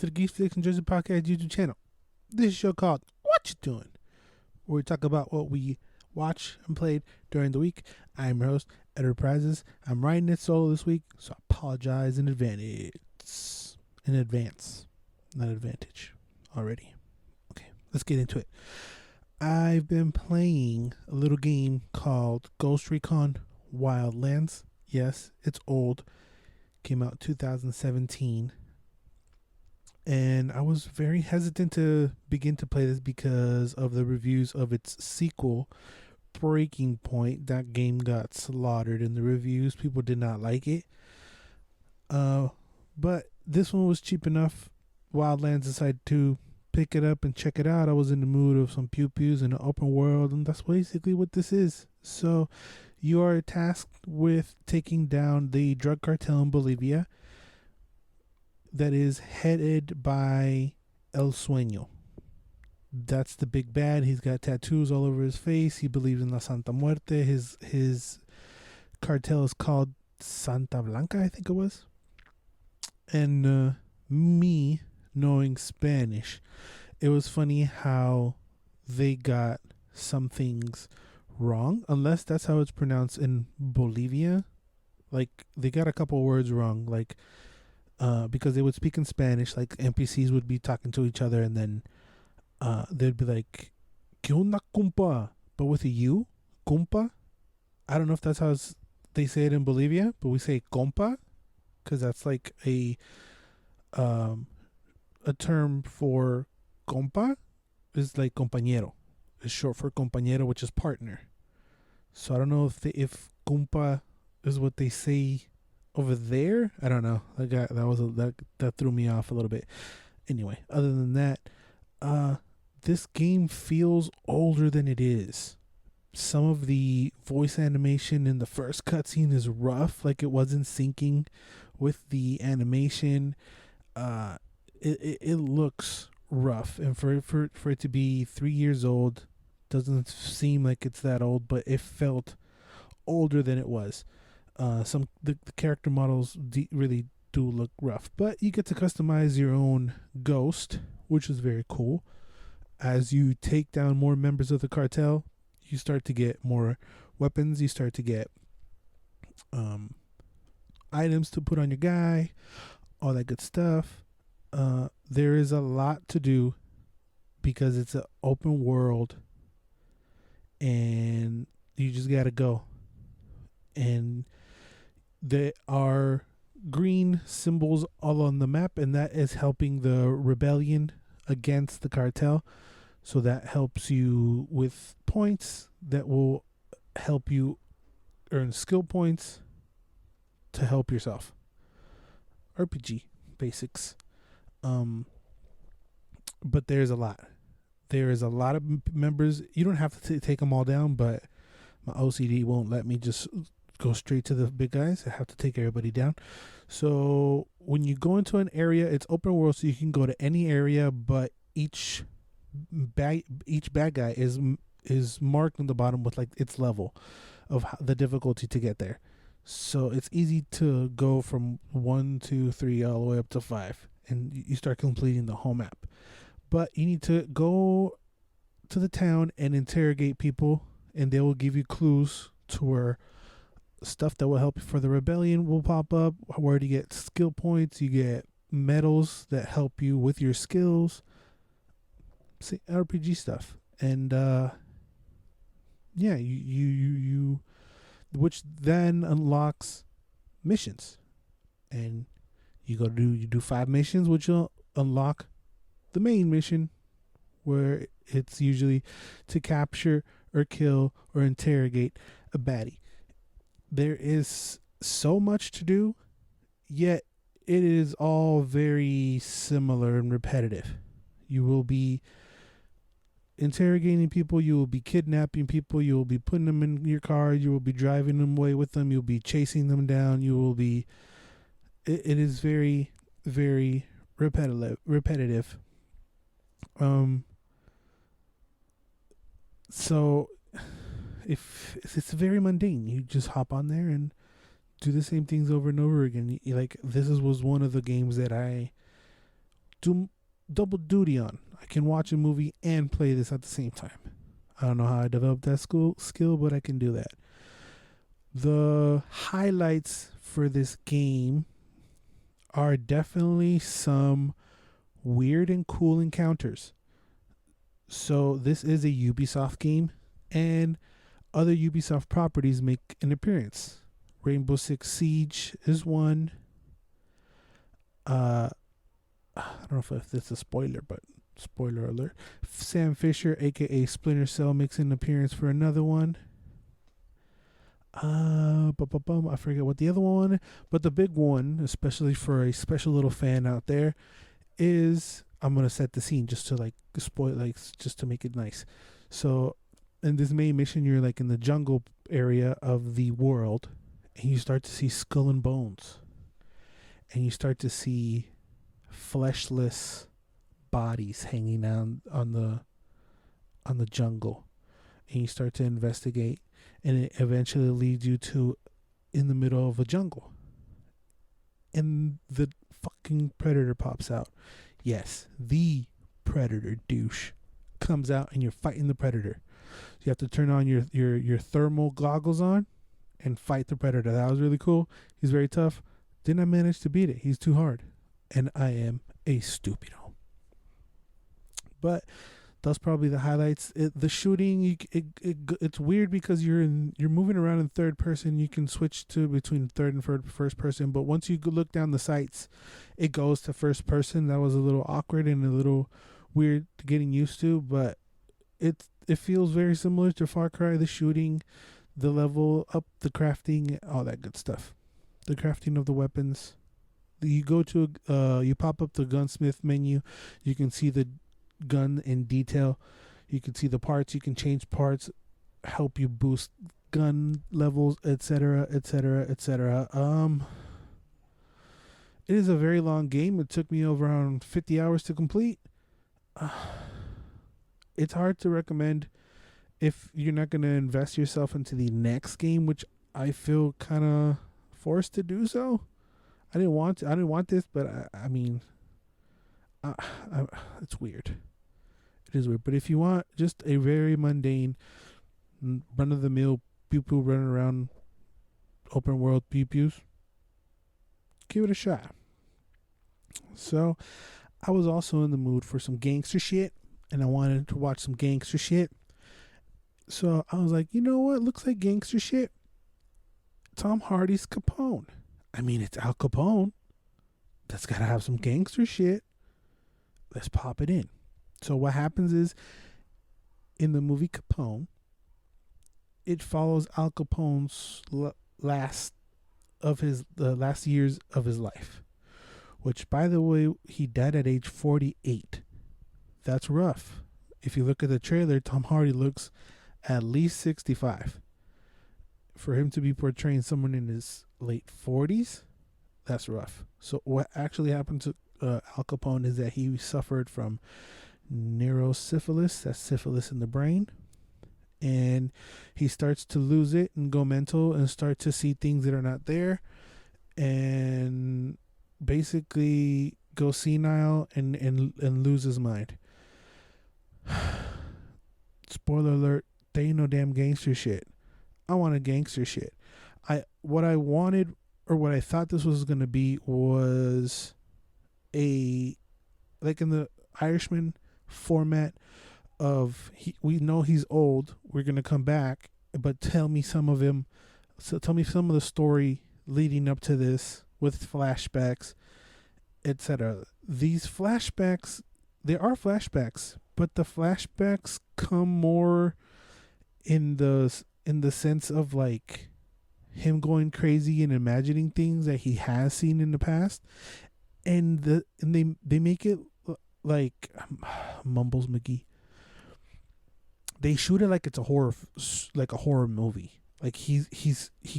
to the Geeks, and Jersey Podcast YouTube channel. This is a show called What You Doing, where we talk about what we watched and played during the week. I'm your host, Edward Prizes. I'm writing it solo this week, so I apologize in advance. Not advantage already. Okay, let's get into it. I've been playing a little game called Recon Wildlands. Yes, it's old. Came out 2017. And I was very hesitant to begin to play this because of the reviews of its sequel, Breaking Point. That game got slaughtered in the reviews. People did not like it. But this one was cheap enough. Wildlands decided to pick it up and check it out. I was in the mood of some pew-pews in an open world, and that's basically what this is. So you are tasked with taking down the drug cartel in Bolivia that is headed by El Sueño. That's the big bad. He's got tattoos all over his face. He believes in La Santa Muerte. His cartel is called Santa Blanca, I think it was. And me knowing Spanish, it was funny how they got some things wrong, unless that's how it's pronounced in Bolivia. Like, they got a couple words wrong, like because they would speak in Spanish, like NPCs would be talking to each other, and then they'd be like, ¿Qué onda, compa? But with a U, compa. I don't know if that's how they say it in Bolivia, but we say compa, because that's like a term for compa is like compañero. It's short for compañero, which is partner. So I don't know if compa is what they say over there. I don't know. That threw me off a little bit. Anyway, other than that, this game feels older than it is. Some of the voice animation in the first cutscene is rough, like it wasn't syncing with the animation. It looks rough, and for it to be 3 years old doesn't seem like it's that old, but it felt older than it was. The character models really do look rough, but you get to customize your own ghost, which is very cool. As you take down more members of the cartel, you start to get more weapons. You start to get items to put on your guy, all that good stuff. There is a lot to do because it's an open world, and you just gotta go. And there are green symbols all on the map, and that is helping the rebellion against the cartel. So that helps you with points that will help you earn skill points to help yourself. RPG basics. But there's a lot. There is a lot of members. You don't have to take them all down, but my OCD won't let me just go straight to the big guys. I have to take everybody down. So when you go into an area, it's open world, so you can go to any area, but each bad guy is marked on the bottom with like its level of the difficulty to get there. So it's easy to go from 1, 2, 3 all the way up to 5, and you start completing the whole map. But you need to go to the town and interrogate people, and they will give you clues to where stuff that will help you for the rebellion will pop up, where to get skill points. You get medals that help you with your skills. See, RPG stuff. And yeah, you which then unlocks missions. And you do 5 missions, which will unlock the main mission, where it's usually to capture or kill or interrogate a baddie. There is so much to do, yet it is all very similar and repetitive. You will be interrogating people, you will be kidnapping people, you will be putting them in your car, you will be driving them away with them, you'll be chasing them down, you will be... It is very, very repetitive. So if it's very mundane, you just hop on there and do the same things over and over again. Like, this was one of the games that I do double duty on. I can watch a movie and play this at the same time. I don't know how I developed that skill, but I can do that. The highlights for this game are definitely some weird and cool encounters. So this is a Ubisoft game, and other Ubisoft properties make an appearance. Rainbow Six Siege is one. I don't know if this is a spoiler, but spoiler alert. Sam Fisher, aka Splinter Cell, makes an appearance for another one. I forget what the other one, but the big one, especially for a special little fan out there, is, I'm gonna set the scene just to like spoil, like just to make it nice. So in this main mission, you're like in the jungle area of the world, and you start to see skull and bones, and you start to see fleshless bodies hanging out on the jungle, and you start to investigate, and it eventually leads you to in the middle of a jungle, and the fucking predator pops out. Yes, the predator douche comes out, and you're fighting the predator. You have to turn on your thermal goggles on and fight the predator. That was really cool. He's very tough. Didn't manage to beat it. He's too hard, and I am a stupido. But that's probably the highlights. The shooting, it's weird because you're moving around in third person. You can switch to between third and first person, but once you look down the sights, it goes to first person. That was a little awkward and a little weird getting used to, but it feels very similar to Far Cry. The shooting, the level up, the crafting, all that good stuff. The crafting of the weapons. You go to you pop up the gunsmith menu. You can see the gun in detail. You can see the parts. You can change parts, help you boost gun levels, etc., etc., etc. It is a very long game. It took me over around 50 hours to complete. It's hard to recommend if you're not going to invest yourself into the next game, which I feel kind of forced to do so. I didn't want this, but I mean, it's weird. It is weird. But if you want just a very mundane, run-of-the-mill pew-pew running around, open world pew-pews, give it a shot. So, I was also in the mood for some gangster shit, and I wanted to watch some gangster shit. So, I was like, you know what looks like gangster shit? Tom Hardy's Capone. I mean, it's Al Capone. That's got to have some gangster shit. Let's pop it in. So what happens is, in the movie Capone, it follows Al Capone's last years of his life, which, by the way, he died at age 48. That's rough. If you look at the trailer, Tom Hardy looks at least 65. For him to be portraying someone in his late 40s, that's rough. So what actually happened to Al Capone is that he suffered from neurosyphilis, that's syphilis in the brain, and he starts to lose it and go mental and start to see things that are not there, and basically go senile and lose his mind. Spoiler alert, they ain't no damn gangster shit. I wanted gangster shit. What I wanted, or what I thought this was going to be, was like in the Irishman format of, we know he's old, we're going to come back, but tell me some of the story leading up to this with flashbacks, etc. These flashbacks, they are flashbacks, but the flashbacks come more in the sense of like him going crazy and imagining things that he has seen in the past, and they make it like mumbles McGee. They shoot it like it's a horror movie. Like he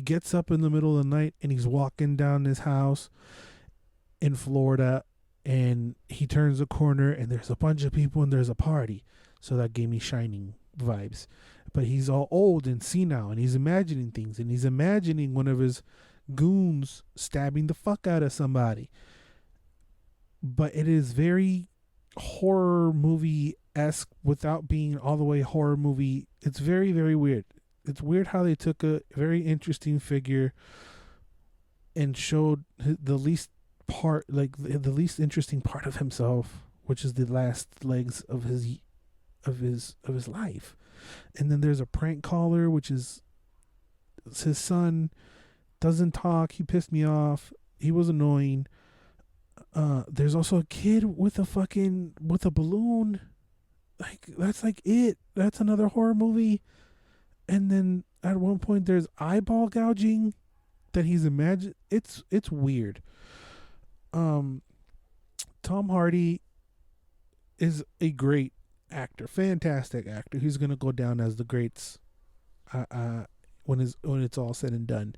gets up in the middle of the night and he's walking down his house in Florida, and he turns a corner and there's a bunch of people and there's a party. So that gave me Shining vibes. But he's all old and senile, and he's imagining things, and he's imagining one of his goons stabbing the fuck out of somebody. but it is very horror movie-esque without being all the way horror movie. It's very, very weird. It's weird how they took a very interesting figure and showed the least part, like the least interesting part of himself, which is the last legs of his life. And then there's a prank caller, which is his son. Doesn't talk. He pissed me off. He was annoying. There's also a kid with a balloon. Like, that's like it. That's another horror movie. And then at one point there's eyeball gouging that he's imagined. It's weird. Tom Hardy is a great actor, fantastic actor. He's gonna go down as the greats when it's all said and done.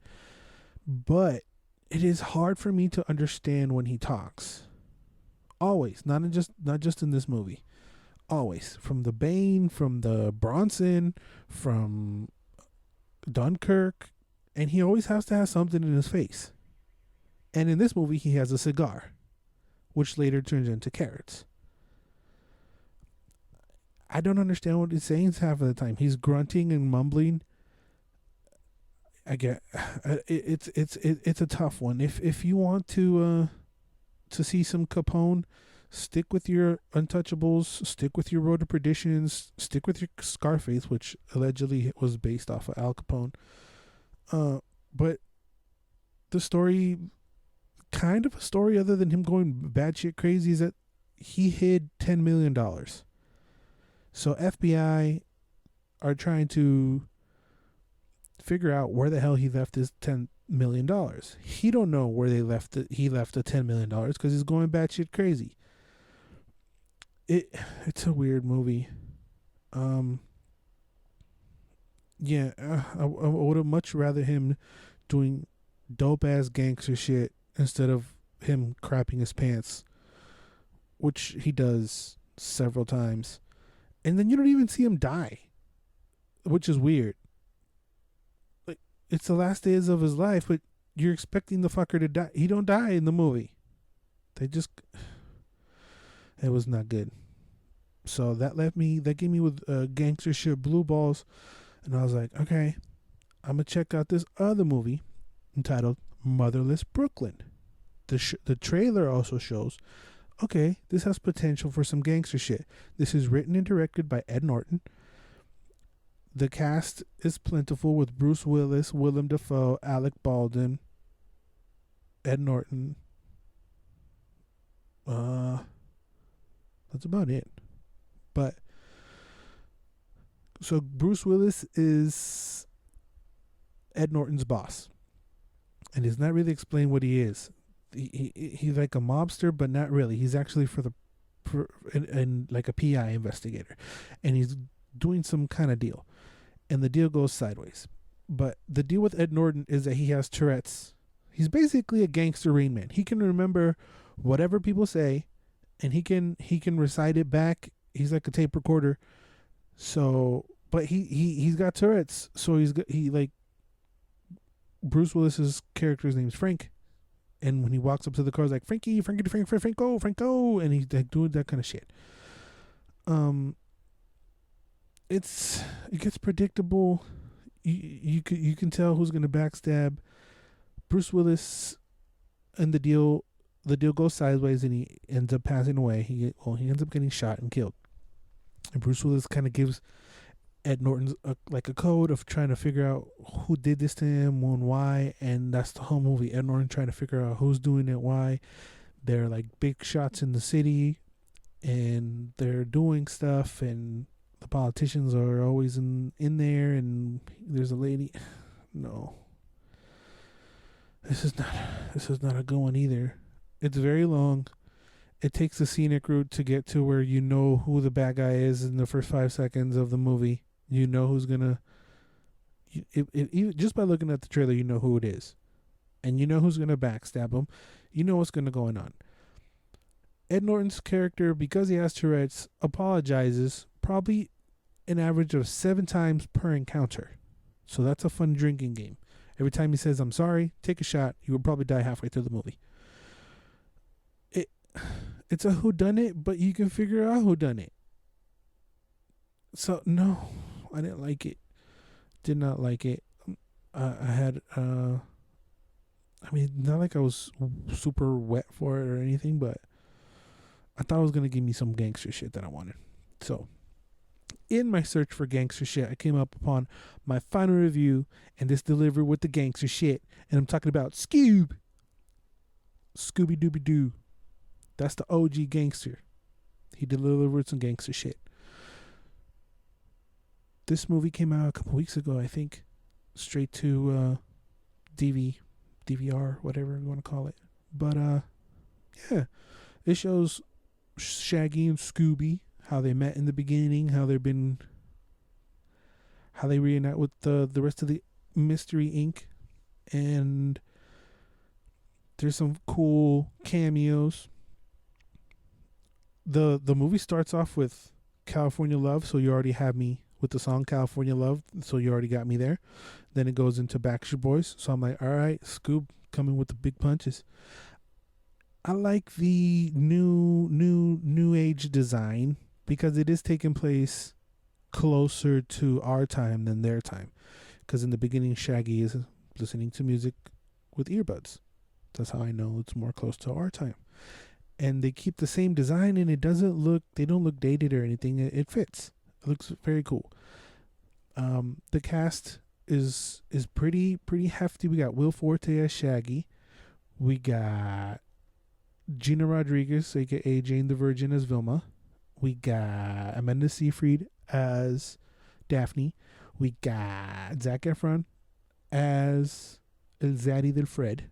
But it is hard for me to understand when he talks. Always, not just in this movie. Always, from the Bane, from the Bronson, from Dunkirk, and he always has to have something in his face. And in this movie, he has a cigar, which later turns into carrots. I don't understand what he's saying half of the time. He's grunting and mumbling. I get it's a tough one. If you want to see some Capone, stick with your Untouchables, stick with your Road to Perditions, stick with your Scarface, which allegedly was based off of Al Capone. But the story, kind of a story other than him going batshit crazy, is that he hid $10 million. So FBI are trying to figure out where the hell he left his $10 million. He don't know where they left it. He left the $10 million because he's going batshit crazy. It's a weird movie. Yeah, I would have much rather him doing dope ass gangster shit instead of him crapping his pants, which he does several times. And then you don't even see him die, which is weird. Like, it's the last days of his life, but you're expecting the fucker to die. He don't die in the movie. It was not good. So that gave me with gangster shit blue balls. And I was like, okay, I'm going to check out this other movie entitled Motherless Brooklyn. The trailer also shows, okay, this has potential for some gangster shit. This is written and directed by Ed Norton. The cast is plentiful with Bruce Willis, Willem Dafoe, Alec Baldwin, Ed Norton. That's about it. But so Bruce Willis is Ed Norton's boss, and it's not really explained what he is. He's like a mobster, but not really. He's actually and like a PI investigator, and he's doing some kind of deal, and the deal goes sideways. But the deal with Ed Norton is that he has Tourette's. He's basically a gangster Rain Man. He can remember whatever people say, and he can recite it back. He's like a tape recorder. So, but he's got Tourette's. So he like Bruce Willis's character's name's Frank. And when he walks up to the car, he's like, Frankie, Franco, and he's like doing that kind of shit. It gets predictable. You can tell who's gonna backstab Bruce Willis, and the deal goes sideways, and he ends up passing away. He ends up getting shot and killed. And Bruce Willis kind of gives Ed Norton a code of trying to figure out who did this to him and why, and that's the whole movie. Ed Norton trying to figure out who's doing it, why. They're like big shots in the city, and they're doing stuff, and the politicians are always in there, and there's a lady. No, this is not a good one either. It's very long. It takes a scenic route to get to where you know who the bad guy is in the first 5 seconds of the movie. You know who's gonna. Just by looking at the trailer, you know who it is, and you know who's gonna backstab him. You know what's gonna go on. Ed Norton's character, because he has Tourette's, apologizes probably an average of 7 times per encounter. So that's a fun drinking game. Every time he says, "I'm sorry," take a shot. You will probably die halfway through the movie. It's a whodunit, but you can figure out whodunit. So no, I didn't like it. Did not like it. I had I mean, not like I was super wet for it or anything, but I thought it was gonna give me some gangster shit that I wanted. So, in my search for gangster shit, I came up upon my final review, and this delivered with the gangster shit. And I'm talking about SCOOB, Scooby Dooby Doo. That's the OG gangster. He delivered some gangster shit. This movie came out a couple weeks ago, I think, straight to DVR, whatever you want to call it. But yeah, it shows Shaggy and Scooby, how they met in the beginning, how they reunite with the rest of the Mystery Inc. And there's some cool cameos. The movie starts off with California Love, so you already have me with the song California Love, so you already got me there. Then it goes into Backstreet Boys, so I'm like, all right, SCOOB coming with the big punches. I like the new age design because it is taking place closer to our time than their time. Because in the beginning, Shaggy is listening to music with earbuds. That's how I know it's more close to our time. And they keep the same design, and they don't look dated or anything. It fits. It looks very cool. The cast is pretty hefty. We got Will Forte as Shaggy. We got Gina Rodriguez, aka Jane the Virgin, as Vilma. We got Amanda Seyfried as Daphne. We got Zac Efron as El Zaddy del Fred.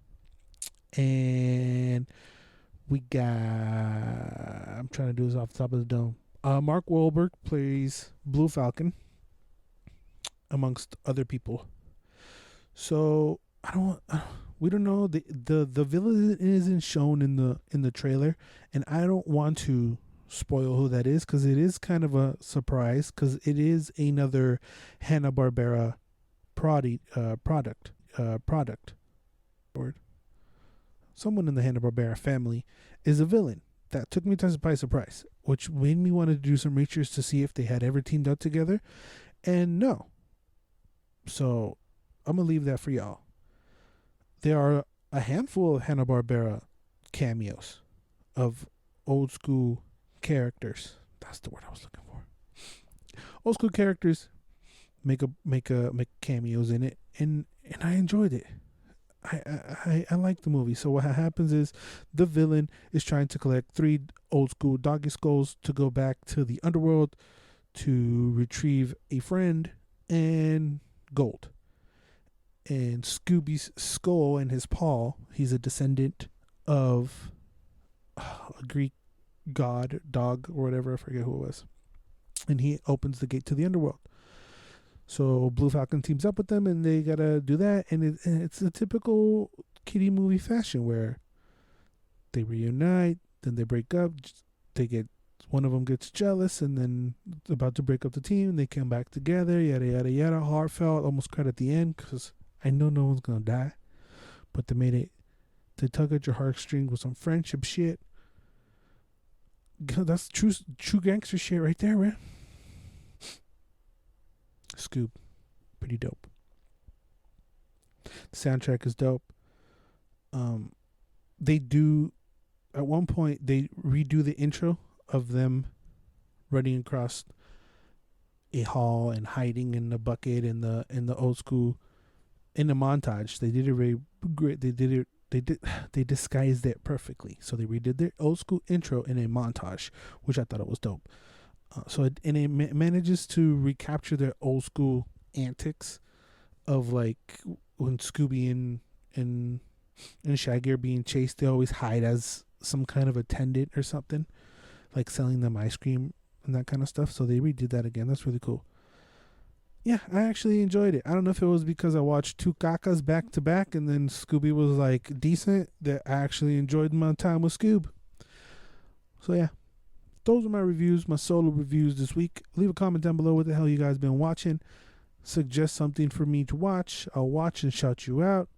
And we got, I'm trying to do this off the top of the dome. Mark Wahlberg plays Blue Falcon, amongst other people. So we don't know, the villain isn't shown in the trailer, and I don't want to spoil who that is because it is kind of a surprise because it is another Hanna-Barbera product. Someone in the Hanna-Barbera family is a villain. That took me by surprise, which made me want to do some research to see if they had ever teamed up together, and no. So I'm gonna leave that for y'all. There are a handful of Hanna-Barbera cameos of old school characters. That's the word I was looking for. Old school characters make cameos in it, and I enjoyed it. I like the movie. So what happens is the villain is trying to collect 3 old school doggy skulls to go back to the underworld to retrieve a friend and gold. And Scooby's skull and his paw, he's a descendant of a Greek god, dog, or whatever, I forget who it was. And he opens the gate to the underworld. So Blue Falcon teams up with them, and they gotta do that. And it's a typical kiddie movie fashion where they reunite, then they break up. One of them gets jealous, and then about to break up the team. And they come back together. Yada yada yada. Heartfelt, almost cried at the end because I know no one's gonna die, but they tug at your heartstrings with some friendship shit. That's true gangster shit right there, man. SCOOB, pretty dope. The soundtrack is dope. They do, at one point they redo the intro of them running across a hall and hiding in the bucket in the old school, in the montage. They did it very great. They disguised it perfectly. So they redid their old school intro in a montage, which I thought it was dope. It manages to recapture their old school antics of like when Scooby and Shaggy are being chased. They always hide as some kind of attendant or something, like selling them ice cream and that kind of stuff. So they redid that again. That's really cool. Yeah, I actually enjoyed it. I don't know if it was because I watched 2 cacas back to back and then Scooby was like decent, that I actually enjoyed my time with Scoob. So yeah. Those are my reviews, my solo reviews this week. Leave a comment down below what the hell you guys been watching. Suggest something for me to watch. I'll watch and shout you out.